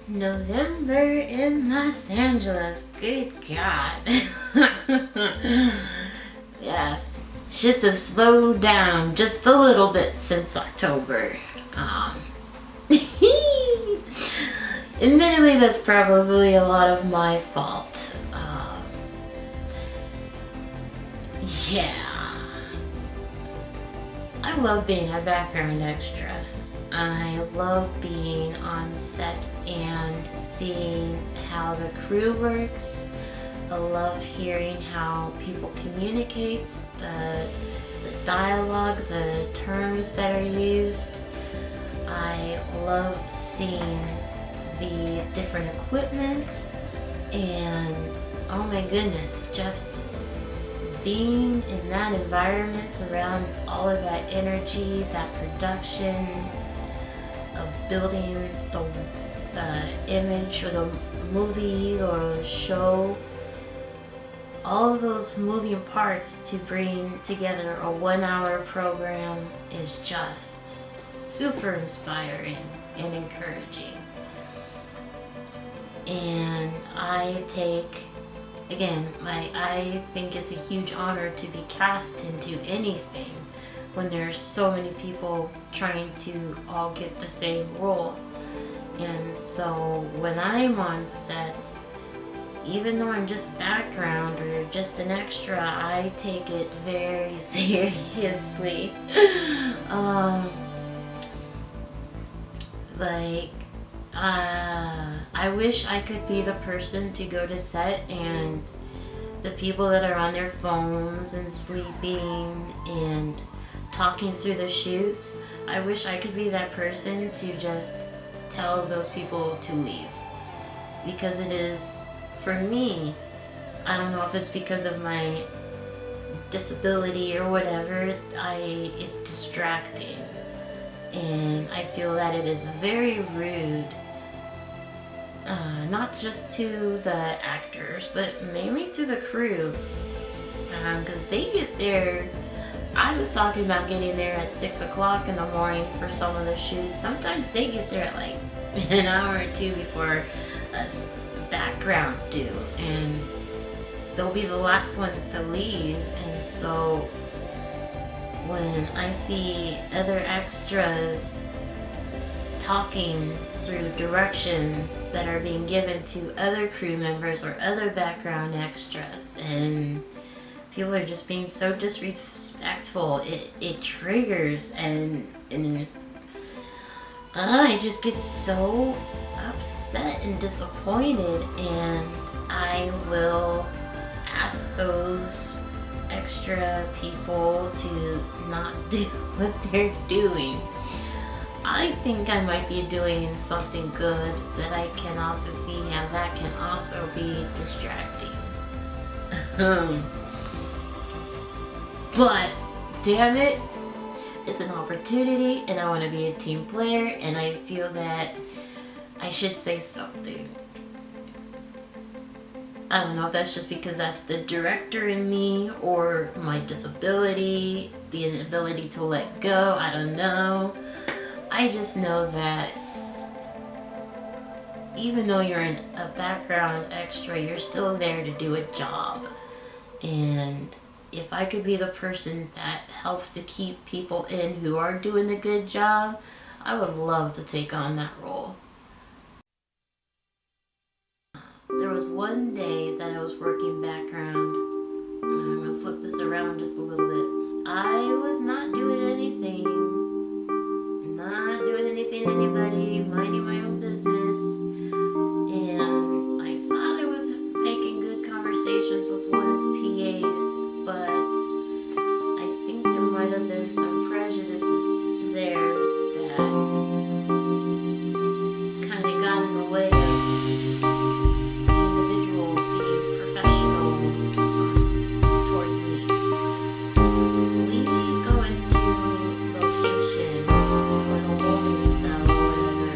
November in Los Angeles. Good God. Yeah, shits have slowed down just a little bit since October. Admittedly, that's probably a lot of my fault. Yeah. I love being a background extra. I love being on set and seeing how the crew works. I love hearing how people communicate, the dialogue, the terms that are used. I love seeing the different equipment, and oh my goodness, just being in that environment around all of that energy, that production of building the image or the movie or show, all of those moving parts to bring together a 1-hour program is just super inspiring and encouraging. And I think it's a huge honor to be cast into anything when there's so many people trying to all get the same role. And so when I'm on set, even though I'm just background or just an extra, I take it very seriously. I wish I could be the person to go to set and the people that are on their phones and sleeping and talking through the shoots, I wish I could be that person to just tell those people to leave. Because it is, for me, I don't know if it's because of my disability or whatever, it's distracting. And I feel that it is very rude, not just to the actors, but mainly to the crew, because they get there. I was talking about getting there at 6 o'clock in the morning for some of the shoots. Sometimes they get there at like an hour or two before us background do, and they'll be the last ones to leave. And so when I see other extras talking through directions that are being given to other crew members or other background extras, and people are just being so disrespectful, it triggers, and I just get so upset and disappointed, and I will ask those extra people to not do what they're doing. I think I might be doing something good, but I can also see how that can also be distracting. But damn it, it's an opportunity, and I want to be a team player, and I feel that I should say something. I don't know if that's just because that's the director in me, or my disability, the inability to let go, I don't know. I just know that even though you're a background extra, you're still there to do a job. And if I could be the person that helps to keep people in who are doing a good job, I would love to take on that role. There was one day that I was working background. I'm going to flip this around just a little bit. I was not doing anything. Not doing anything to anybody, minding my own business. And I thought I was making good conversations with one of the PAs, but I think there might have been some prejudices there that kind of got in the way of the individual being professional towards me. We go into location, or a holding cell, or whatever,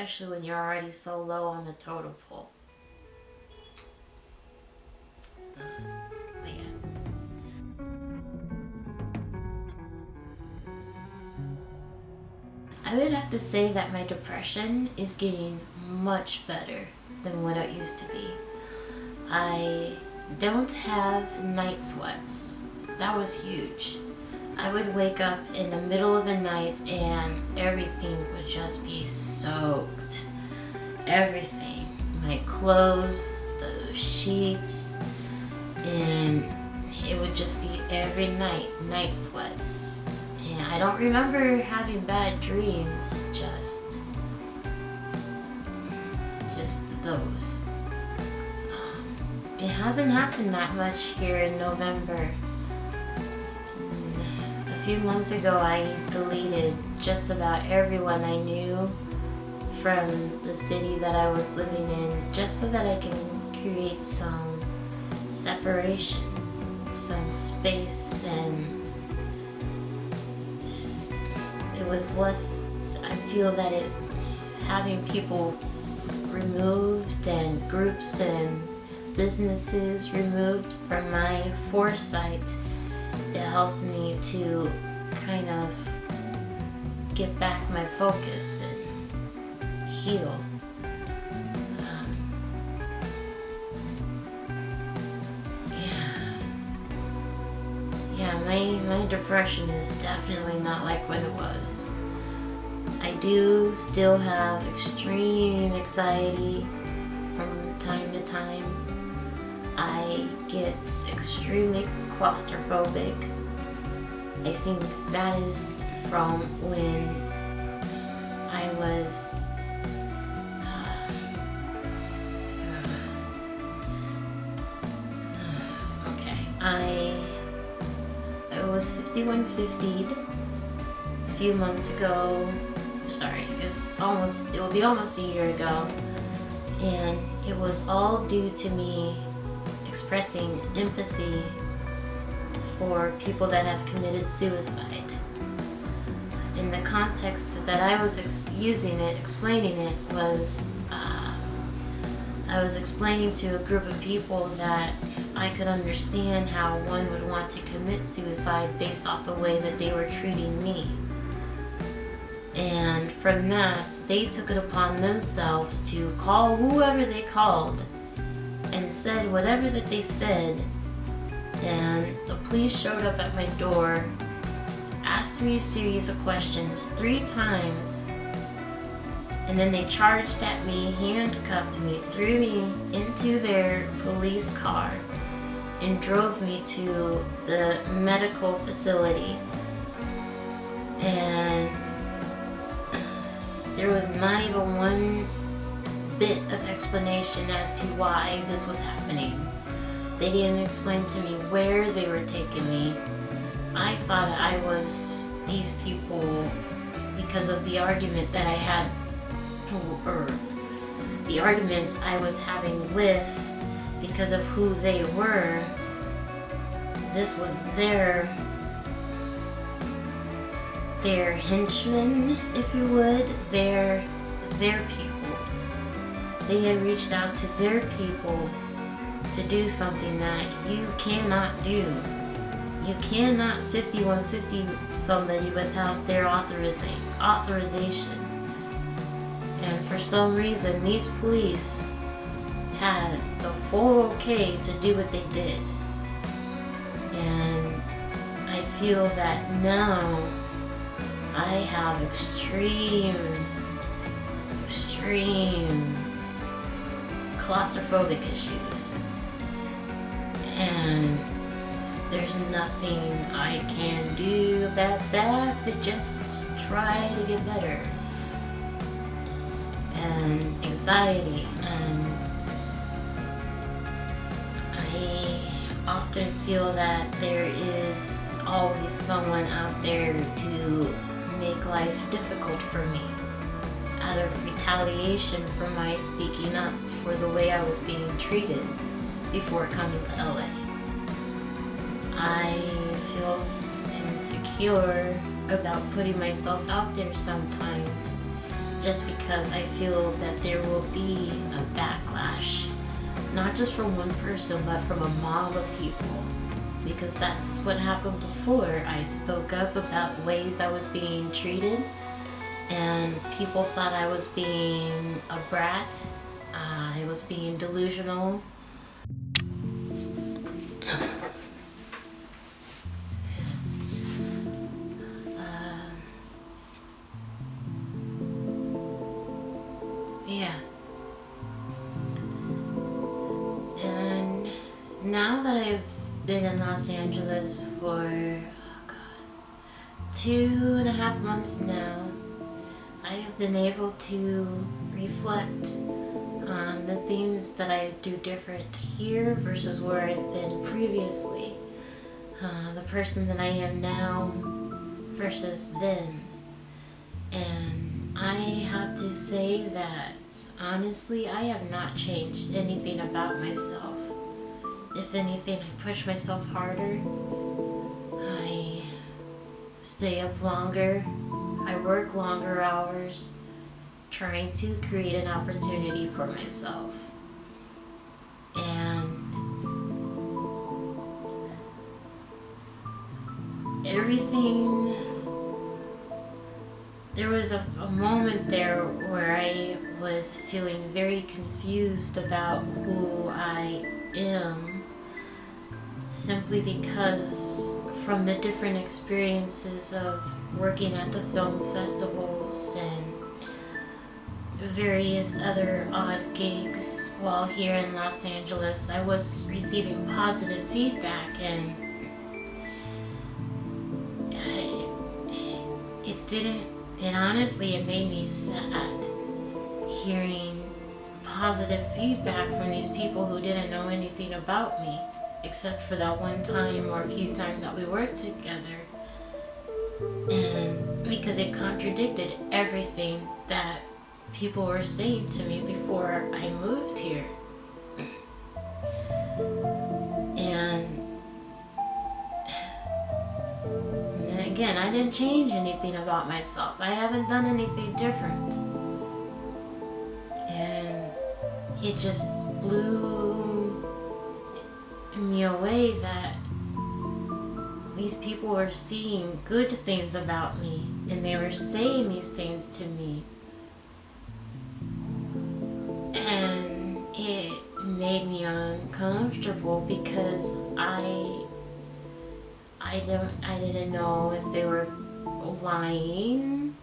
especially when you're already so low on the totem pole. But yeah. I would have to say that my depression is getting much better than what it used to be. I don't have night sweats. That was huge. I would wake up in the middle of the night and everything would just be soaked. Everything. My clothes, the sheets, and it would just be every night sweats. And I don't remember having bad dreams, just those. It hasn't happened that much here in November. A few months ago, I deleted just about everyone I knew from the city that I was living in, just so that I can create some separation, some space, and just, it was less. I feel that having people removed and groups and businesses removed from my foresight, it helped me to kind of get back my focus and heal. My depression is definitely not like when it was. I do still have extreme anxiety from time to time. I get extremely claustrophobic. I think that is from when I was I was 5150'd a few months ago. Sorry, it will be almost a year ago, and it was all due to me expressing empathy for people that have committed suicide. In the context that I was explaining it was, I was explaining to a group of people that I could understand how one would want to commit suicide based off the way that they were treating me. And from that, they took it upon themselves to call whoever they called and said whatever that they said. And the police showed up at my door, asked me a series of questions 3 times, and then they charged at me, handcuffed me, threw me into their police car, and drove me to the medical facility. And there was not even one bit of explanation as to why this was happening. They didn't explain to me where they were taking me. I thought I was these people because of the argument that I had, or the argument I was having with, because of who they were. This was their henchmen, if you would, their people. They had reached out to their people to do something that you cannot do. You cannot 5150 somebody without their authorization. And for some reason, these police had the full okay to do what they did. And I feel that now I have extreme claustrophobic issues. And there's nothing I can do about that but just try to get better. And anxiety, and I often feel that there is always someone out there to make life difficult for me out of retaliation for my speaking up for the way I was being treated before coming to LA. I feel insecure about putting myself out there sometimes, just because I feel that there will be a backlash, not just from one person, but from a mob of people. Because that's what happened before. I spoke up about ways I was being treated, and people thought I was being a brat. I was being delusional. Yeah. And now that I've been in Los Angeles for 2.5 months now, I have been able to reflect on the things that I do different here versus where I've been previously. The person that I am now versus then. And I have to say that honestly, I have not changed anything about myself. If anything, I push myself harder. I stay up longer. I work longer hours, trying to create an opportunity for myself. And everything, there was a moment there where I was feeling very confused about who I am, simply because from the different experiences of working at the film festivals and various other odd gigs while here in Los Angeles, I was receiving positive feedback, and it made me sad hearing positive feedback from these people who didn't know anything about me, except for that one time or a few times that we worked together. And because it contradicted everything that people were saying to me before I moved here. And again, I didn't change anything about myself. I haven't done anything different. And it just blew me away that these people were seeing good things about me, and they were saying these things to me. And it made me uncomfortable because I didn't know if they were lying.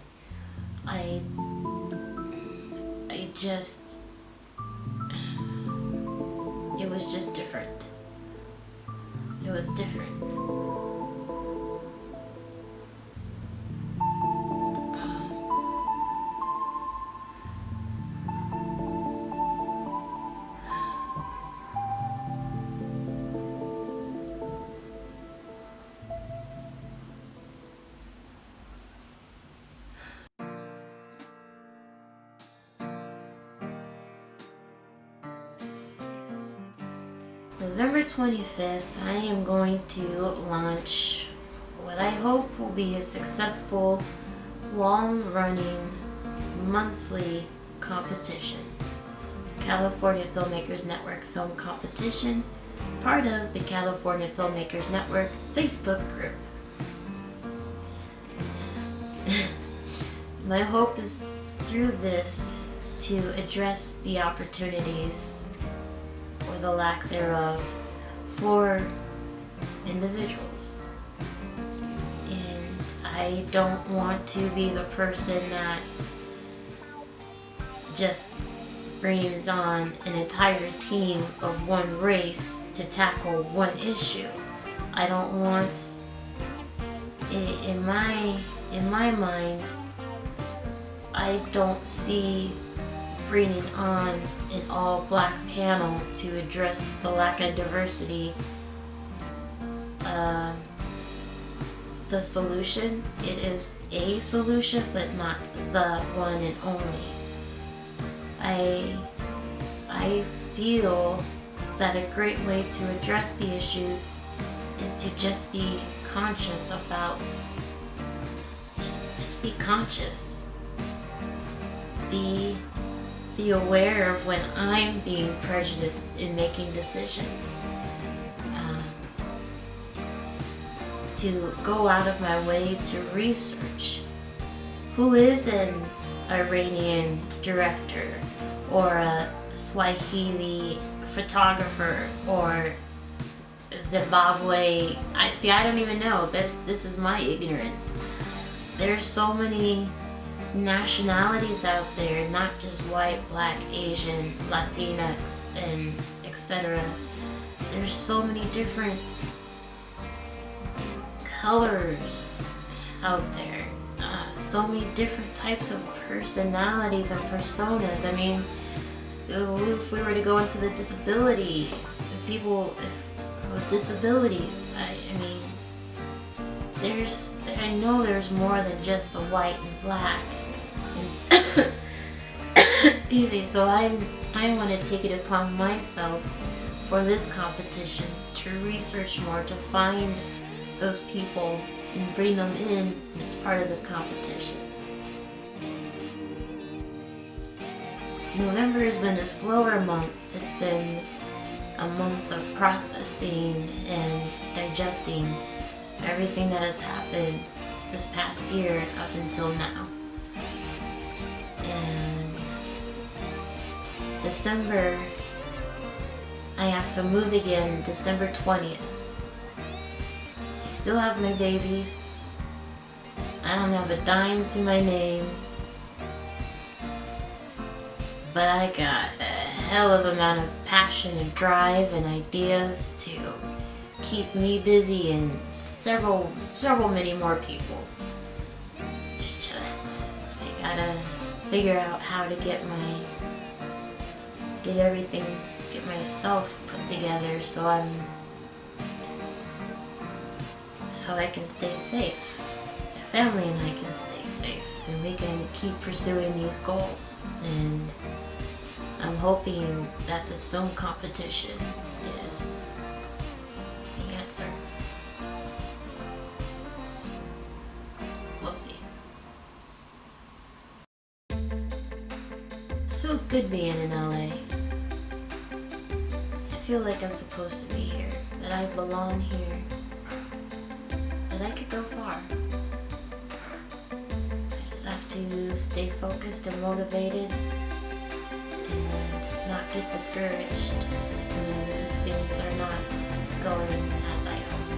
It was just different. It was different. November 25th, I am going to launch what I hope will be a successful, long-running, monthly competition. California Filmmakers Network Film Competition, part of the California Filmmakers Network Facebook group. My hope is through this to address the opportunities, or the lack thereof, for individuals. And I don't want to be the person that just brings on an entire team of one race to tackle one issue. I don't want, in my mind, I don't see bringing on an all-black panel to address the lack of diversity the solution. It is a solution, but not the one and only. I feel that a great way to address the issues is to just be conscious about, just be conscious. be aware of when I'm being prejudiced in making decisions. To go out of my way to research who is an Iranian director or a Swahili photographer or Zimbabwe. I don't even know. This is my ignorance. There's so many nationalities out there, not just white, black, Asian, Latinx, and etc. There's so many different colors out there. So many different types of personalities and personas. I mean, if we were to go into the disability, the people with disabilities, I mean, I know there's more than just the white and black. Excuse me. So I want to take it upon myself for this competition to research more, to find those people and bring them in as part of this competition. November has been a slower month. It's been a month of processing and digesting everything that has happened this past year up until now. And December, I have to move again December 20th. I still have my babies. I don't have a dime to my name. But I got a hell of amount of passion and drive and ideas to keep me busy and several many more people. It's just, I gotta figure out how to get myself put together so I can stay safe. My family and I can stay safe, and we can keep pursuing these goals. And I'm hoping that this film competition is the answer. We'll see. It feels good being in LA. I feel like I'm supposed to be here, that I belong here, that I could go far. I just have to stay focused and motivated and not get discouraged when things are not going as I hope.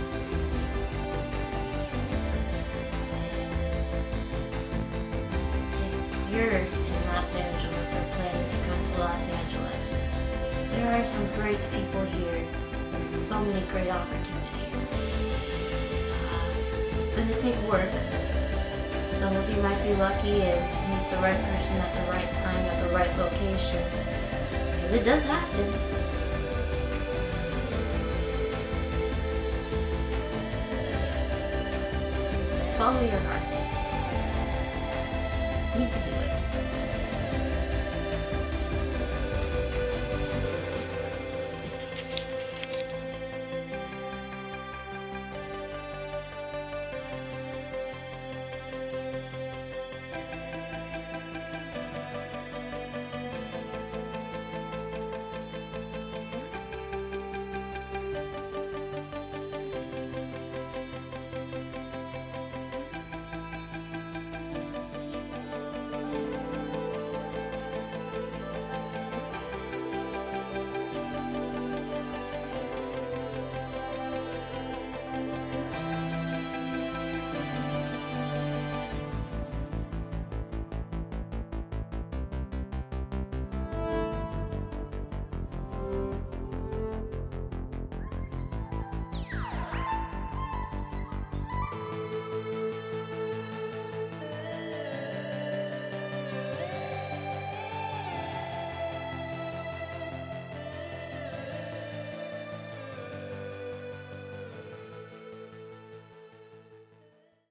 If you're in Los Angeles or planning to come to Los Angeles, there are some great people here and so many great opportunities. It's going to take work. Some of you might be lucky and meet the right person at the right time at the right location. Because it does happen. Follow your heart.